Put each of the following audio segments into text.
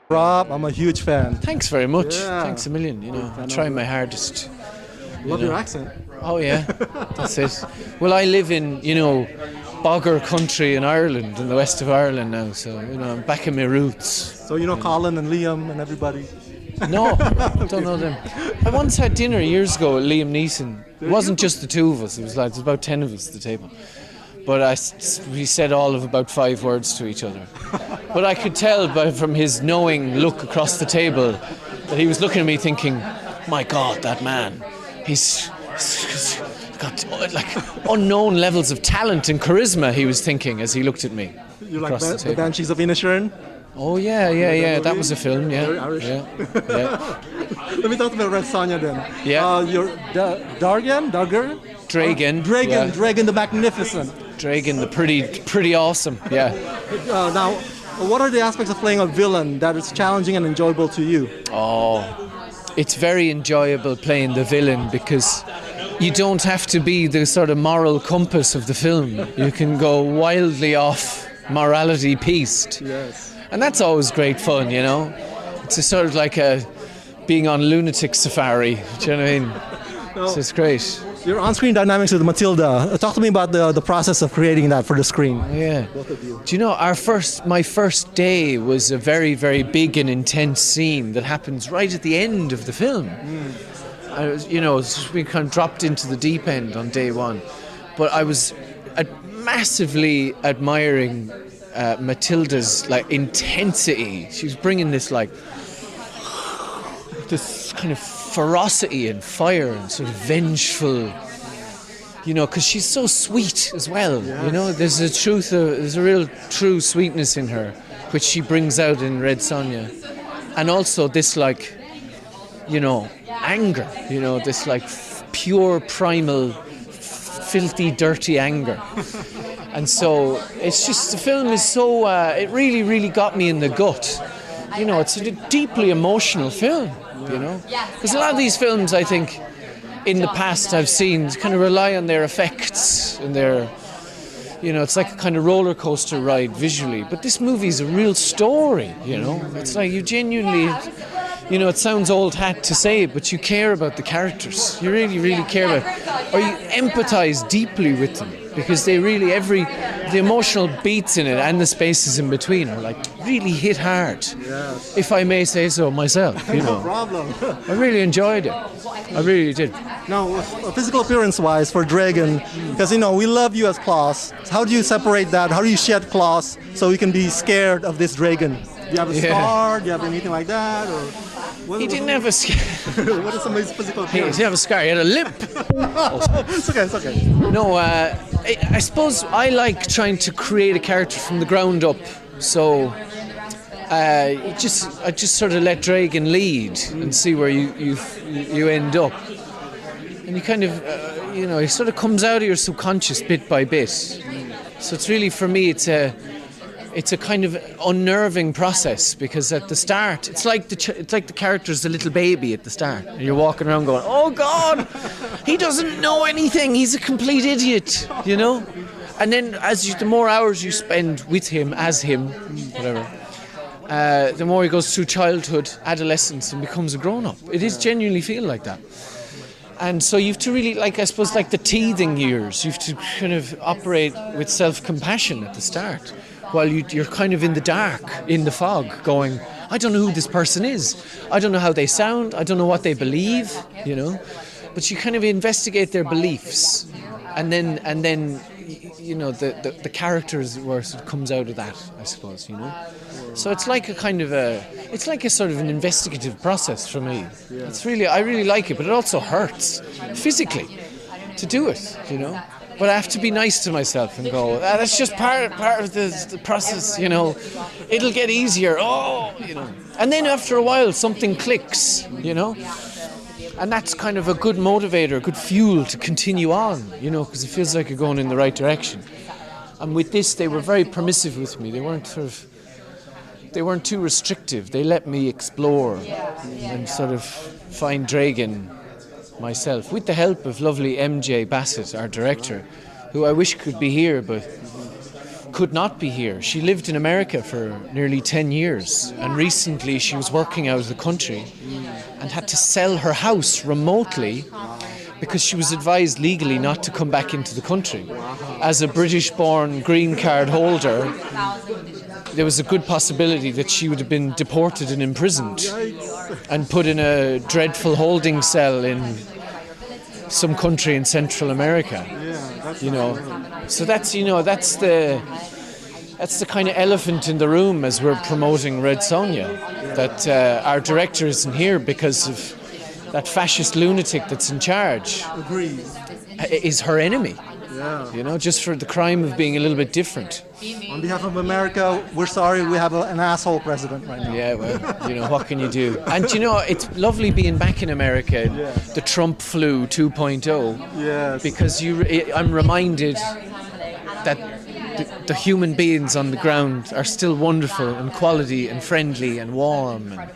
Rob, I'm a huge fan. Thanks very much. Yeah. Thanks a million. I'm trying my hardest. Love your accent. Oh yeah, that's it. Well, I live in Bogger country in Ireland, in the west of Ireland now. So I'm back in my roots. So you know Colin and Liam and everybody. No, don't know them. I once had dinner years ago with Liam Neeson. It wasn't just the two of us. It was about 10 of us at the table. But we said all of about 5 words to each other. But I could tell from his knowing look across the table that he was looking at me thinking, my God, that man, he's got like unknown levels of talent and charisma, he was thinking as he looked at me. You like the Banshees of Inisherin? Oh yeah. That was a film, yeah. Very Irish. Yeah. Let me talk about Red Sonja then. Yeah. You're Dragon? Dragon the Magnificent. Dragon, the pretty awesome, yeah. Now, what are the aspects of playing a villain that is challenging and enjoyable to you? Oh, it's very enjoyable playing the villain because you don't have to be the sort of moral compass of the film. You can go wildly off morality pieced. Yes. And that's always great fun, It's a sort of like being on lunatic safari. Do you know what I mean? No. So it's great. Your on-screen dynamics with Matilda. Talk to me about the process of creating that for the screen. Yeah. Both of you. Do you know, my first day was a very, very big and intense scene that happens right at the end of the film. We kind of dropped into the deep end on day one. But I was massively admiring Matilda's intensity. She was bringing this this kind of ferocity and fire and sort of vengeful, because she's so sweet as well. Yes. There's a real true sweetness in her, which she brings out in Red Sonja, and also this anger, this pure primal, filthy, dirty anger. And so it's just, the film is so, it really, really got me in the gut. It's a deeply emotional film, Because a lot of these films, I think, in the past I've seen kind of rely on their effects and their, it's like a kind of roller coaster ride visually. But this movie is a real story, It's like you genuinely, it sounds old hat to say it, but you care about the characters. You really, really care about, or you empathize deeply with them. Because they really, the emotional beats in it and the spaces in between are really hit hard. Yes. If I may say so myself, No problem. I really enjoyed it. I really did. Now, physical appearance-wise for Dragon, because we love you as Klaus. How do you separate that? How do you shed Klaus so we can be scared of this Dragon? Do you have a scar? Do you have anything like that? Or he didn't have a scar. What is somebody's physical appearance? He didn't have a scar. He had a limp. It's okay. No, I suppose I like trying to create a character from the ground up. So I just sort of let Dragon lead and see where you end up. And you kind of, he sort of comes out of your subconscious bit by bit. So it's really, for me, it's a kind of unnerving process because at the start, it's like the character's a little baby at the start. And you're walking around going, oh God, he doesn't know anything. He's a complete idiot, And then the more hours you spend with him, as him, whatever, the more he goes through childhood, adolescence, and becomes a grown-up. It is genuinely feel like that. And so you have to really, the teething years, you have to kind of operate with self-compassion at the start. While you're kind of in the dark, in the fog, going, I don't know who this person is. I don't know how they sound. I don't know what they believe, But you kind of investigate their beliefs. And then the characters where it comes out of that, I suppose, So it's like it's like a sort of an investigative process for me. Yeah. I really like it, but it also hurts physically to do it, But I have to be nice to myself and go, that's just part of the process, It'll get easier, And then after a while, something clicks, And that's kind of a good motivator, good fuel to continue on, because it feels like you're going in the right direction. And with this, they were very permissive with me. They weren't too restrictive. They let me explore and sort of find Dragon myself, with the help of lovely MJ Bassett, our director, who I wish could be here, but could not be here. She lived in America for nearly 10 years, and recently she was working out of the country and had to sell her house remotely because she was advised legally not to come back into the country. As a British-born green card holder, there was a good possibility that she would have been deported and imprisoned and put in a dreadful holding cell in some country in Central America. So that's the kind of elephant in the room as we're promoting Red Sonja, that our director isn't here because of that fascist lunatic that's in charge. Agrees. Is her enemy. Yeah. Just for the crime of being a little bit different. On behalf of America, we're sorry we have an asshole president right now. Yeah, well, what can you do? And it's lovely being back in America, the Trump flu 2.0. Yes. Because I'm reminded that the human beings on the ground are still wonderful and quality and friendly and warm and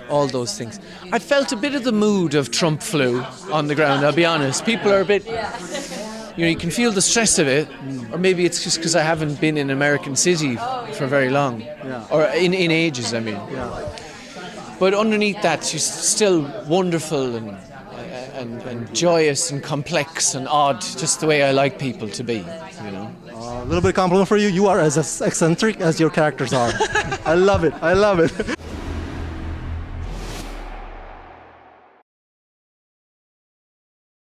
all those things. I felt a bit of the mood of Trump flu on the ground, I'll be honest. People are a bit... you can feel the stress of it, or maybe it's just because I haven't been in American City for very long, or in ages, I mean. Yeah. But underneath that, she's still wonderful and joyous and complex and odd, just the way I like people to be, A little bit of compliment for you. You are as eccentric as your characters are. I love it.